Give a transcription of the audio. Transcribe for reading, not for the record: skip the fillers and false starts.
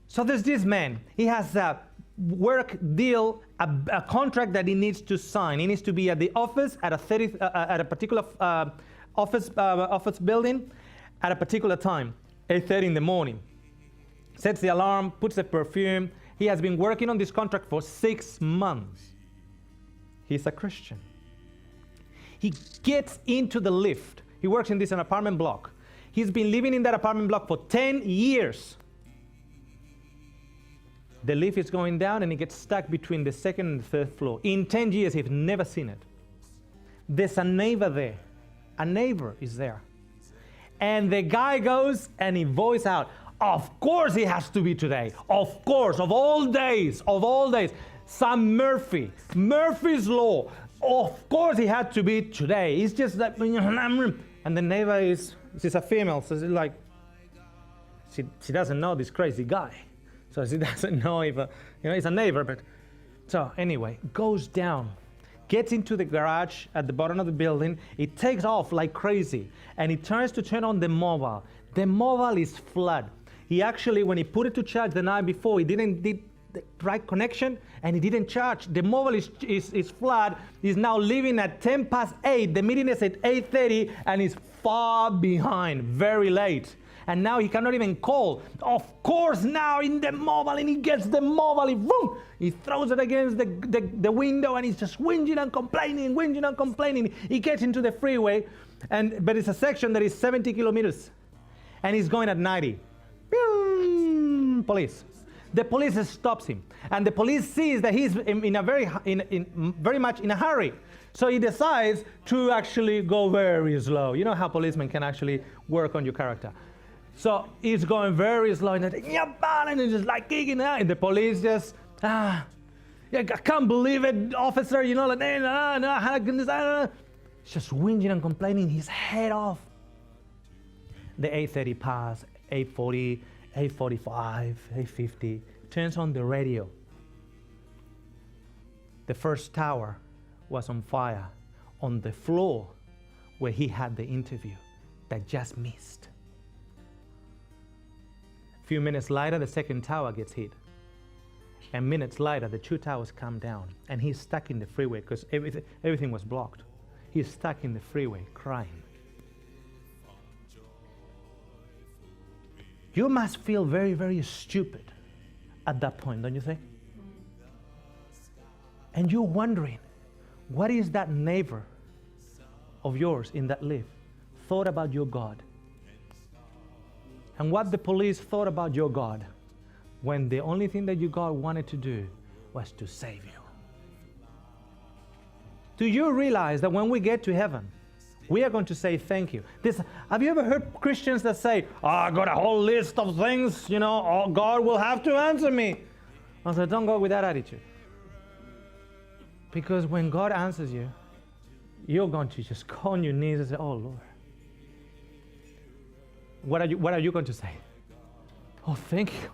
So there's this man. He has a work deal, a contract that he needs to sign. He needs to be at the office at a particular office building at a particular time, 8:30 in the morning. Sets the alarm, puts the perfume. He has been working on this contract for 6 months. He's a Christian. He gets into the lift. He works in an apartment block. He's been living in that apartment block for 10 years. The lift is going down and he gets stuck between the second and the third floor. In 10 years, he's never seen it. There's a neighbor there. A neighbor is there. And the guy goes and he voices out, of course it has to be today. Of course, of all days. Sam Murphy, Murphy's Law. Of course it had to be today. It's just that, and the neighbor she's a female, so she's like, she doesn't know this crazy guy. So she doesn't know if, it's a neighbor, but, so anyway, goes down, gets into the garage at the bottom of the building. It takes off like crazy, and he tries to turn on the mobile. The mobile is flood. He actually, when he put it to charge the night before, he did the right connection, and he didn't charge. The mobile is flood. He's now leaving at 8:10. The meeting is at 8:30, and he's far behind, very late. And now he cannot even call. Of course, now in the mobile, and he gets the mobile, he throws it against the window, and he's just whinging and complaining. He gets into the freeway, but it's a section that is 70 kilometers, and he's going at 90. Police. The police stops him, and the police sees that he's very much in a hurry. So he decides to actually go very slow. You know how policemen can actually work on your character. So he's going very slow, and he's just like kicking out, and the police just, I can't believe it, officer, just whinging and complaining his head off. The 8:30 pass, 8:40, 8:45, 8:50, turns on the radio. The first tower was on fire on the floor where he had the interview that just missed. A few minutes later, the second tower gets hit. And minutes later, the 2 towers come down, and he's stuck in the freeway because everything was blocked. He's stuck in the freeway crying. You must feel very, very stupid at that point, don't you think? And you're wondering, what is that neighbor of yours in that lift thought about your God? And what the police thought about your God when the only thing that your God wanted to do was to save you. Do you realize that when we get to heaven, we are going to say thank you? Have you ever heard Christians that say, I got a whole list of things, God will have to answer me? I said, don't go with that attitude. Because when God answers you, you're going to just go on your knees and say, oh Lord. What are you going to say? Oh, thank you.